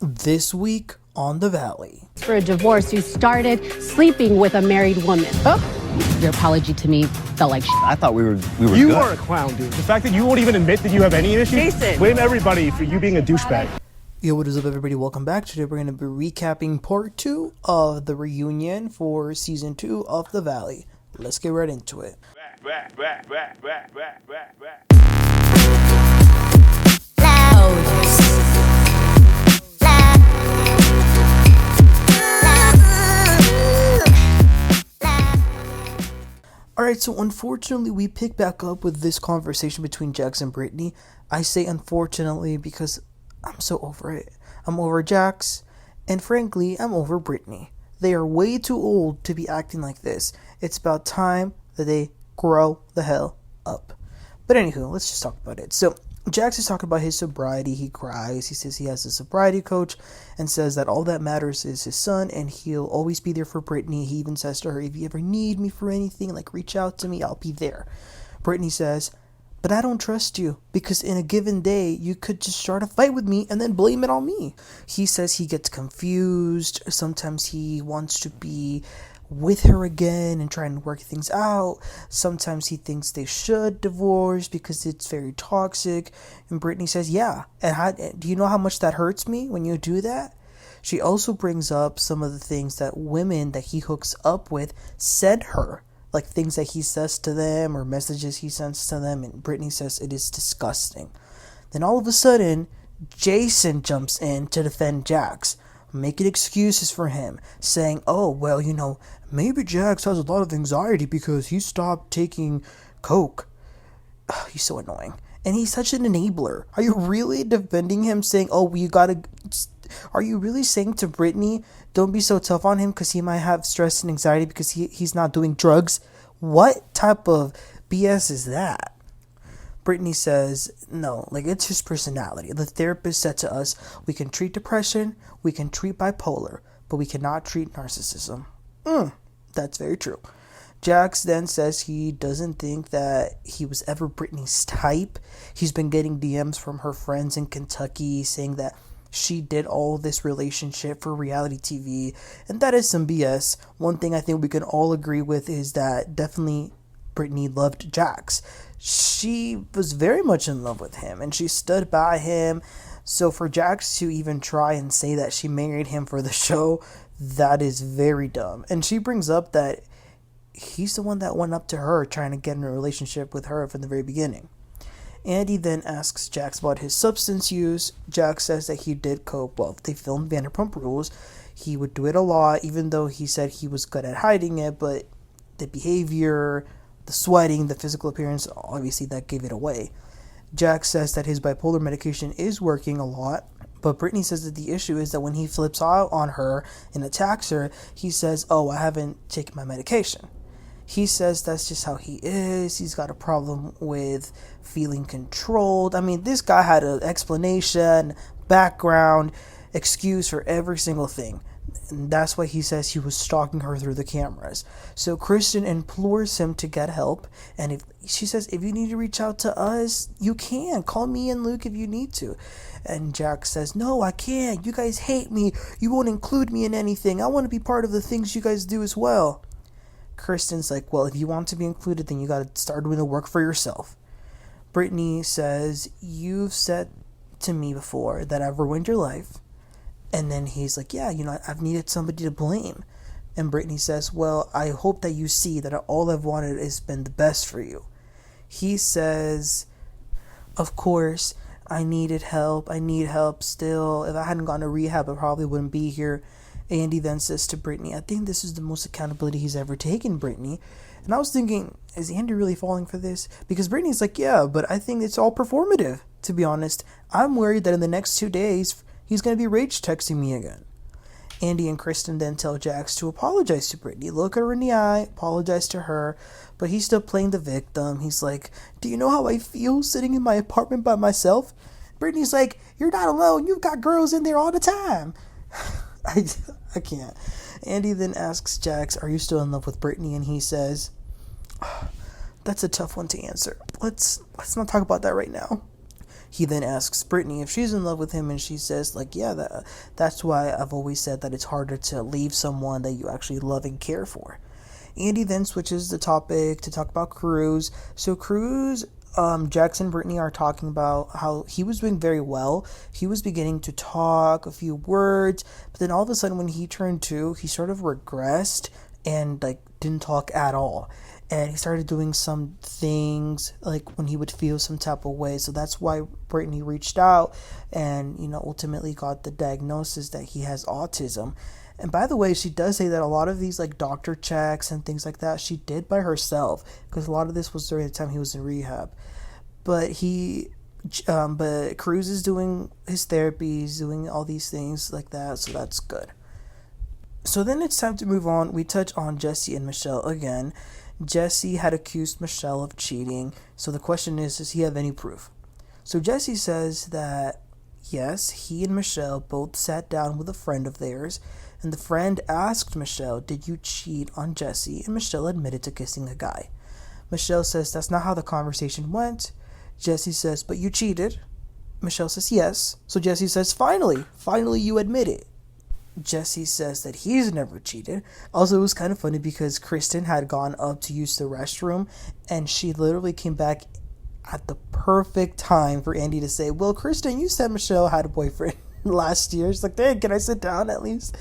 This week on The Valley. For a divorce, you started sleeping with a married woman. Oh, your apology to me felt like I thought we were You good. are a clown, dude. The fact that you won't even admit that you have any issues. Jason. Blame everybody for you being a douchebag. Yo, what is up, everybody? Welcome back. Today we're going to be recapping part 2 of the reunion for season 2 of The Valley. Let's get right into it. Alright, so unfortunately we pick back up with this conversation between Jax and Britney. I say unfortunately because I'm so over it. I'm over Jax, and frankly, I'm over Britney. They are way too old to be acting like this. It's about time that they grow the hell up. But anywho, let's just talk about it. So, Jax is talking about his sobriety. He cries. He says he has a sobriety coach and says that all that matters is his son and he'll always be there for Britney. He even says to her, if you ever need me for anything, like reach out to me, I'll be there. Britney says, but I don't trust you because in a given day, you could just start a fight with me and then blame it on me. He says he gets confused. Sometimes he wants to be with her again and trying to work things out. Sometimes he thinks they should divorce because it's very toxic. And Britney says, yeah. And do you know how much that hurts me when you do that? She also brings up some of the things that women that he hooks up with said her. Like things that he says to them or messages he sends to them. And Britney says it is disgusting. Then all of a sudden, Jason jumps in to defend Jax, making excuses for him, saying, oh, well, you know, maybe Jax has a lot of anxiety because he stopped taking coke. Ugh, he's so annoying. And he's such an enabler. Are you really defending him, saying, oh, you gotta... Are you really saying to Britney, don't be so tough on him because he might have stress and anxiety because he's not doing drugs? What type of BS is that? Britney says, no, like it's his personality. The therapist said to us, we can treat depression, we can treat bipolar, but we cannot treat narcissism. That's very true. Jax then says he doesn't think that he was ever Britney's type. He's been getting DMs from her friends in Kentucky saying that she did all this relationship for reality TV, and that is some BS. One thing I think we can all agree with is that definitely Britney loved Jax. She was very much in love with him, and she stood by him. So for Jax to even try and say that she married him for the show, that is very dumb. And she brings up that he's the one that went up to her trying to get in a relationship with her from the very beginning. Andy then asks Jax about his substance use. Jax says that he did cope. Well, they filmed Vanderpump Rules. He would do it a lot, even though he said he was good at hiding it, but the behavior, the sweating, the physical appearance, obviously that gave it away. Jax says that his bipolar medication is working a lot, but Britney says that the issue is that when he flips out on her and attacks her, he says, oh, I haven't taken my medication. He says that's just how he is. He's got a problem with feeling controlled. I mean, this guy had an explanation, background, excuse for every single thing. And that's why he says he was stalking her through the cameras. So Kristen implores him to get help. And if she says, if you need to reach out to us, you can. Call me and Luke if you need to. And Jax says, no, I can't. You guys hate me. You won't include me in anything. I want to be part of the things you guys do as well. Kristen's like, well, if you want to be included, then you got to start doing the work for yourself. Britney says, you've said to me before that I've ruined your life. And then he's like, yeah, you know, I've needed somebody to blame. And Britney says, well, I hope that you see that all I've wanted has been the best for you. He says, of course, I needed help. I need help still. If I hadn't gone to rehab, I probably wouldn't be here. Andy then says to Britney, I think this is the most accountability he's ever taken, Britney. And I was thinking, is Andy really falling for this? Because Britney's like, yeah, but I think it's all performative, to be honest. I'm worried that in the next 2 days, he's going to be rage texting me again. Andy and Kristen then tell Jax to apologize to Britney. Look her in the eye, apologize to her, but he's still playing the victim. He's like, do you know how I feel sitting in my apartment by myself? Britney's like, you're not alone. You've got girls in there all the time. I can't. Andy then asks Jax, are you still in love with Britney? And he says, that's a tough one to answer. Let's not talk about that right now. He then asks Brittany if she's in love with him, and she says, like, yeah, that's why I've always said that it's harder to leave someone that you actually love and care for. Andy then switches the topic to talk about Cruz. So Cruz, Jax and Britney are talking about how he was doing very well. He was beginning to talk a few words, but then all of a sudden when he turned 2, he sort of regressed and like didn't talk at all. And he started doing some things like when he would feel some type of way. So that's why Brittany reached out and, ultimately got the diagnosis that he has autism. And by the way, she does say that a lot of these like doctor checks and things like that she did by herself, because a lot of this was during the time he was in rehab. But Cruz is doing his therapy, he's doing all these things like that, so that's good. So then it's time to move on. We touch on Jesse and Michelle again. Jesse had accused Michelle of cheating, so the question is, does he have any proof? So Jesse says that yes, he and Michelle both sat down with a friend of theirs, and the friend asked Michelle, did you cheat on Jesse? And Michelle admitted to kissing a guy. Michelle says that's not how the conversation went. Jesse says, but you cheated. Michelle says yes. So Jesse says, finally you admit it. Jesse says that he's never cheated. Also, it was kind of funny because Kristen had gone up to use the restroom, and she literally came back at the perfect time for Andy to say, well, Kristen, you said Michelle had a boyfriend last year. She's like, dang, can I sit down at least?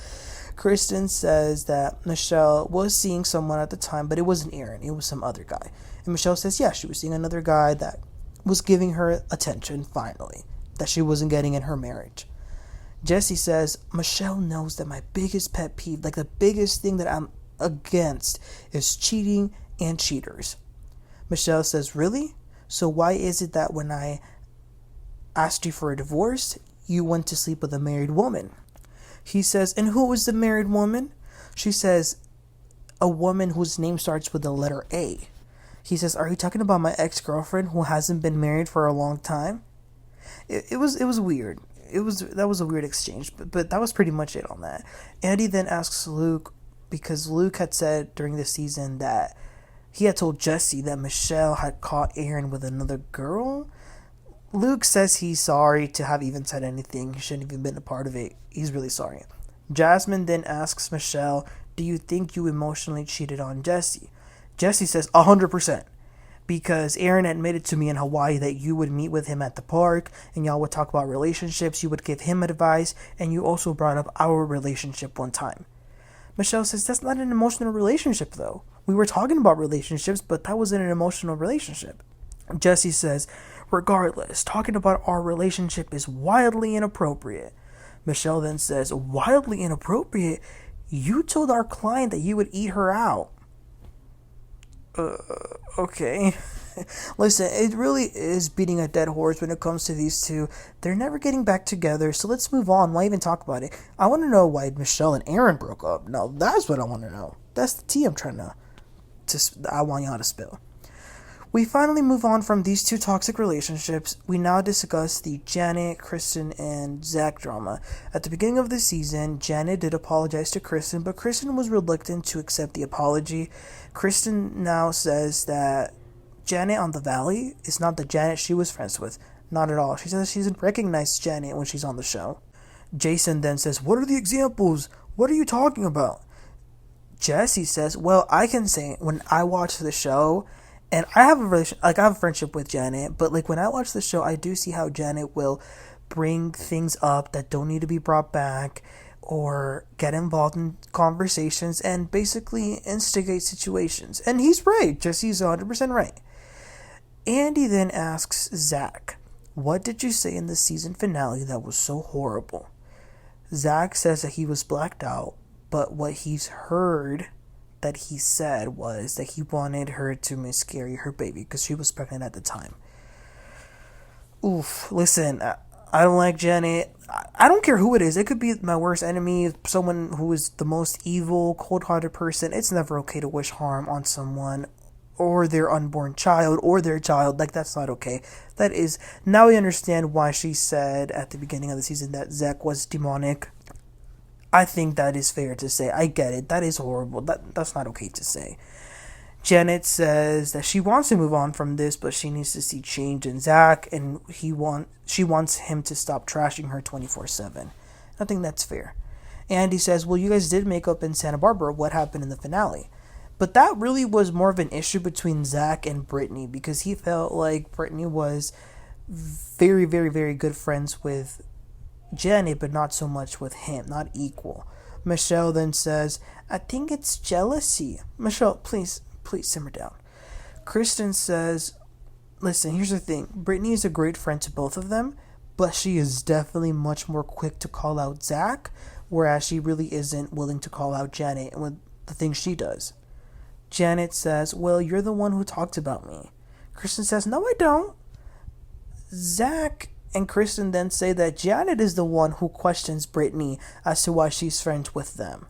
Kristen says that Michelle was seeing someone at the time, but it wasn't Aaron, it was some other guy. And Michelle says, yeah, she was seeing another guy that was giving her attention, finally, that she wasn't getting in her marriage. Jesse says, Michelle knows that my biggest pet peeve, like the biggest thing that I'm against, is cheating and cheaters. Michelle says, really? So why is it that when I asked you for a divorce, you went to sleep with a married woman? He says, and who was the married woman? She says, a woman whose name starts with the letter A. He says, are you talking about my ex-girlfriend who hasn't been married for a long time? It was weird. That was a weird exchange, but that was pretty much it on that. Andy then asks Luke, because Luke had said during the season that he had told Jesse that Michelle had caught Aaron with another girl. Luke says he's sorry to have even said anything. He shouldn't have even been a part of it. He's really sorry. Jasmine then asks Michelle, do you think you emotionally cheated on Jesse? Jesse says 100%. Because Aaron admitted to me in Hawaii that you would meet with him at the park and y'all would talk about relationships. You would give him advice, and you also brought up our relationship one time. Michelle says that's not an emotional relationship though. We were talking about relationships, but that wasn't an emotional relationship. Jesse says, regardless, talking about our relationship is wildly inappropriate. Michelle then says, wildly inappropriate? You told our client that you would eat her out. Okay. Listen, it really is beating a dead horse when it comes to these two. They're never getting back together, so let's move on. Why even talk about it? I want to know why Michelle and Aaron broke up. Now, that's what I want to know. That's the tea I'm trying I want y'all to spill. We finally move on from these two toxic relationships. We now discuss the Janet, Kristen, and Zach drama. At the beginning of the season, Janet did apologize to Kristen, but Kristen was reluctant to accept the apology. Kristen now says that Janet on the Valley is not the Janet she was friends with. Not at all. She says she doesn't recognize Janet when she's on the show. Jason then says, what are the examples? What are you talking about? Jesse says, well, I can say when I watch the show, and I have a friendship with Janet, but like when I watch the show, I do see how Janet will bring things up that don't need to be brought back, or get involved in conversations and basically instigate situations. And he's right. Jesse's 100% right. Andy then asks Zach, what did you say in the season finale that was so horrible? Zach says that he was blacked out, but what he's heard that he said was that he wanted her to miscarry her baby because she was pregnant at the time. Oof, listen, I don't like Janet. I don't care who it is. It could be my worst enemy, someone who is the most evil, cold-hearted person. It's never okay to wish harm on someone or their unborn child or their child. Like, that's not okay. That is, now we understand why she said at the beginning of the season that Zach was demonic. I think that is fair to say. I get it. That is horrible. That's not okay to say. Janet says that she wants to move on from this, but she needs to see change in Zach, and she wants him to stop trashing her 24/7. I think that's fair. Andy says, well, you guys did make up in Santa Barbara. What happened in the finale? But that really was more of an issue between Zach and Brittany, because he felt like Brittany was very, very, very good friends with Janet, but not so much with him, not equal. Michelle then says, I think it's jealousy. Michelle, please simmer down. Kristen says, listen, here's the thing. Brittany is a great friend to both of them, but she is definitely much more quick to call out Zach, whereas she really isn't willing to call out Janet with the things she does. Janet says, well, you're the one who talked about me. Kristen says, no, I don't. Zach and Kristen then say that Janet is the one who questions Brittany as to why she's friends with them.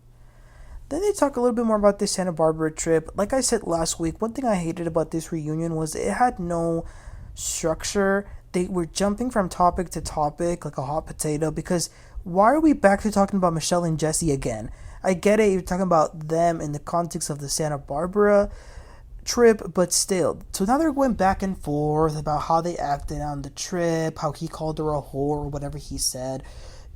Then they talk a little bit more about this Santa Barbara trip. Like I said last week, one thing I hated about this reunion was it had no structure. They were jumping from topic to topic like a hot potato, because why are we back to talking about Michelle and Jesse again? I get it, you're talking about them in the context of the Santa Barbara trip, but still. So now they're going back and forth about how they acted on the trip, how he called her a whore or whatever he said.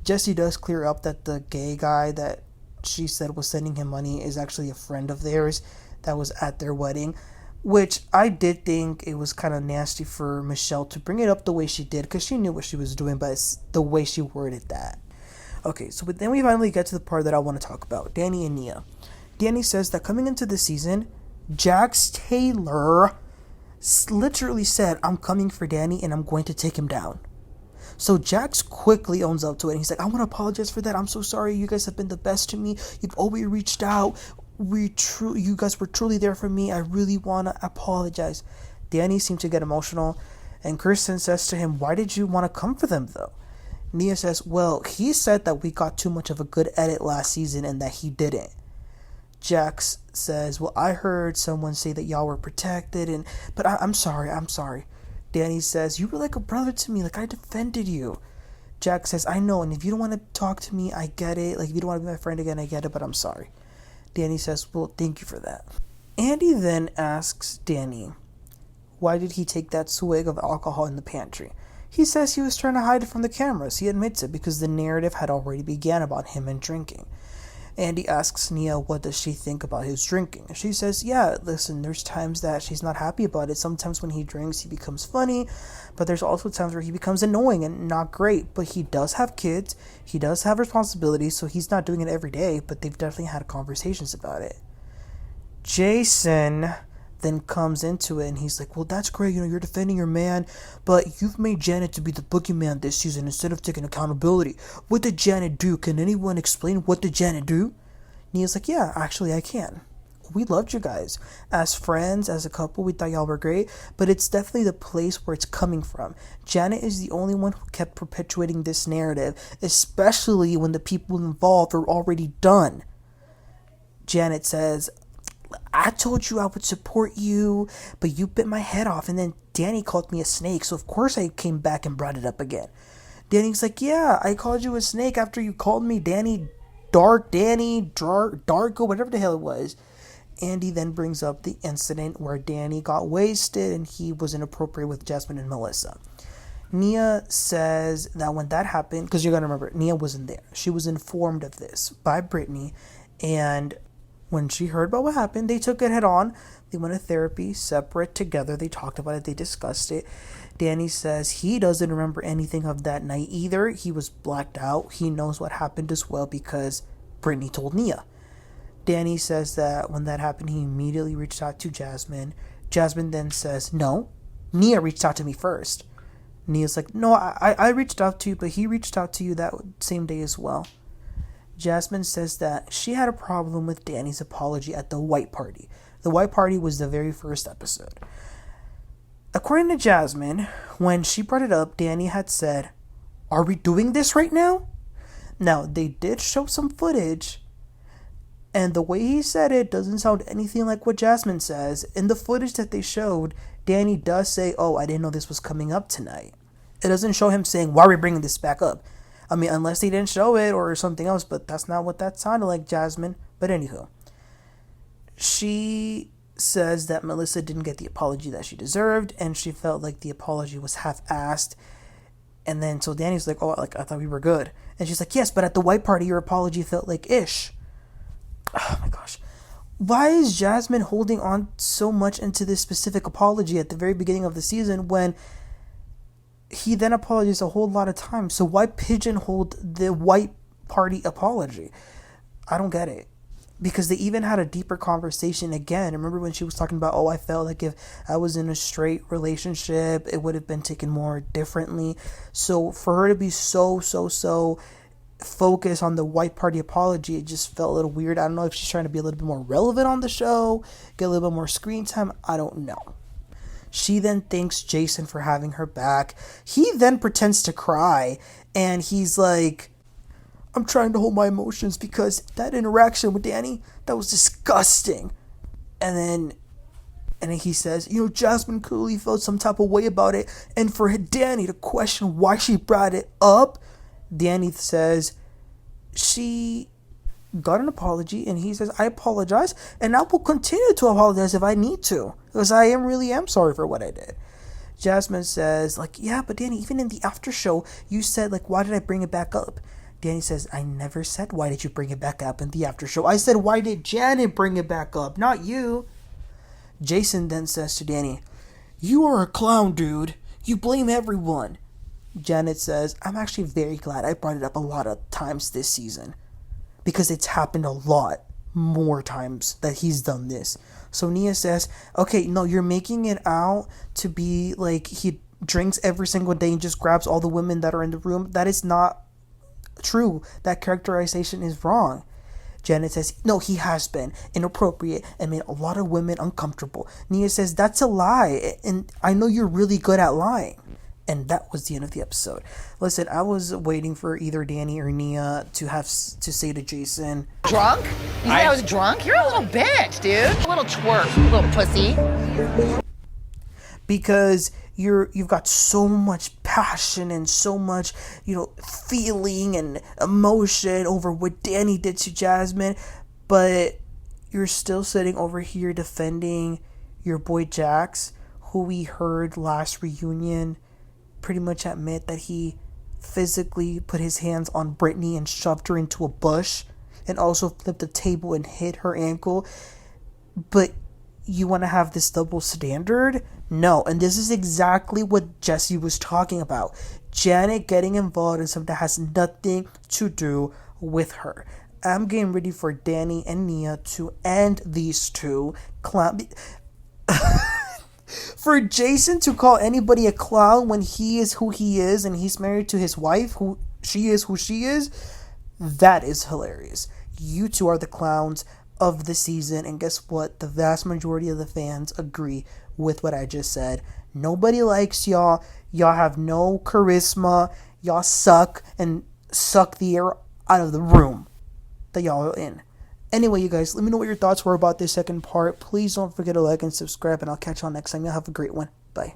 Jesse does clear up that the gay guy that she said was sending him money is actually a friend of theirs that was at their wedding, which I did think it was kind of nasty for Michelle to bring it up the way she did, because she knew what she was doing, but it's the way she worded that. Okay, so then we finally get to the part that I want to talk about, Danny and Nia. Danny says that coming into the season, Jax Taylor literally said, I'm coming for Danny and I'm going to take him down. So Jax quickly owns up to it, and he's like, I want to apologize for that. I'm so sorry. You guys have been the best to me. You've always reached out. You guys were truly there for me. I really want to apologize. Danny seemed to get emotional, and Kristen says to him, why did you want to come for them though? Nia says, well, he said that we got too much of a good edit last season and that he didn't. Jax says, well, I heard someone say that y'all were protected, but I'm sorry. Danny says, you were like a brother to me, like I defended you. Jax says, I know, and if you don't want to talk to me, I get it. Like if you don't want to be my friend again, I get it, but I'm sorry. Danny says, well, thank you for that. Andy then asks Danny, why did he take that swig of alcohol in the pantry? He says he was trying to hide it from the cameras. He admits it because the narrative had already began about him and drinking. Andy asks Nia what does she think about his drinking. She says, yeah, listen, there's times that she's not happy about it. Sometimes when he drinks, he becomes funny, but there's also times where he becomes annoying and not great. But he does have kids. He does have responsibilities, so he's not doing it every day, but they've definitely had conversations about it. Jason then comes into it and he's like, well, that's great, you're defending your man, but you've made Janet to be the boogeyman this season instead of taking accountability. What did Janet do? Can anyone explain what did Janet do? Nia's like, yeah, actually I can. We loved you guys. As friends, as a couple, we thought y'all were great, but it's definitely the place where it's coming from. Janet is the only one who kept perpetuating this narrative, especially when the people involved are already done. Janet says, I told you I would support you, but you bit my head off, and then Danny called me a snake, so of course I came back and brought it up again. Danny's like, yeah, I called you a snake after you called me Danny Darko, whatever the hell it was. Andy then brings up the incident where Danny got wasted and he was inappropriate with Jasmine and Melissa. Nia says that when that happened, because you're going to remember, Nia wasn't there. She was informed of this by Brittany, and when she heard about what happened, they took it head on. They went to therapy, separate, together. They talked about it. They discussed it. Danny says he doesn't remember anything of that night either. He was blacked out. He knows what happened as well because Brittany told Nia. Danny says that when that happened, he immediately reached out to Jasmine. Jasmine then says, no, Nia reached out to me first. Nia's like, no, I reached out to you, but he reached out to you that same day as well. Jasmine says that she had a problem with Danny's apology at the white party. The white party was the very first episode. According to Jasmine, when she brought it up, Danny had said, are we doing this right now? Now, they did show some footage, and the way he said it doesn't sound anything like what Jasmine says. In the footage that they showed, Danny does say, oh, I didn't know this was coming up tonight. It doesn't show him saying, why are we bringing this back up? I mean, unless they didn't show it or something else, but that's not what that sounded like, Jasmine. But anywho, she says that Melissa didn't get the apology that she deserved, and she felt like the apology was half-assed. And then so Danny's like, oh, like I thought we were good. And she's like, yes, but at the white party your apology felt like ish. Oh my gosh. Why is Jasmine holding on so much into this specific apology at the very beginning of the season when he then apologized a whole lot of times? So why pigeonhole the white party apology? I don't get it. Because they even had a deeper conversation again. Remember when she was talking about, oh, I felt like if I was in a straight relationship, it would have been taken more differently. So for her to be so focused on the white party apology, it just felt a little weird. I don't know if she's trying to be a little bit more relevant on the show, get a little bit more screen time. I don't know. She then thanks Jason for having her back. He then pretends to cry, and he's like, I'm trying to hold my emotions because that interaction with Danny, that was disgusting. And then he says, Jasmine clearly felt some type of way about it. And for Danny to question why she brought it up, Danny says she got an apology, and he says, I apologize, and I will continue to apologize if I need to, because I really am sorry for what I did. Jasmine says, like, yeah, but Danny, even in the after show, you said, like, why did I bring it back up? Danny says, I never said, why did you bring it back up in the after show? I said, why did Janet bring it back up, not you? Jason then says to Danny, you are a clown, dude. You blame everyone. Janet says, I'm actually very glad I brought it up a lot of times this season, because it's happened a lot more times that he's done this. So Nia says, okay, no, you're making it out to be like he drinks every single day and just grabs all the women that are in the room. That is not true. That characterization is wrong. Janet says, no, he has been inappropriate and made a lot of women uncomfortable. Nia says, that's a lie, and I know you're really good at lying. And that was the end of the episode. Listen, I was waiting for either Danny or Nia to have to say to Jason, drunk? You said I was drunk? You're a little bitch, dude. A little twerp, a little pussy. Because you've got so much passion and so much, feeling and emotion over what Danny did to Jasmine, but you're still sitting over here defending your boy Jax, who we heard last reunion pretty much admit that he physically put his hands on Brittany and shoved her into a bush and also flipped the table and hit her ankle. But you want to have this double standard? No. And this is exactly what Jesse was talking about. Janet getting involved in something that has nothing to do with her. I'm getting ready for Danny and Nia to end these two clown. For Jason to call anybody a clown when he is who he is and he's married to his wife, who she is, that is hilarious. You two are the clowns of the season, and guess what? The vast majority of the fans agree with what I just said. Nobody likes y'all. Y'all have no charisma. Y'all suck and suck the air out of the room that y'all are in. Anyway, you guys, let me know what your thoughts were about this second part. Please don't forget to like and subscribe, and I'll catch y'all next time. Y'all have a great one. Bye.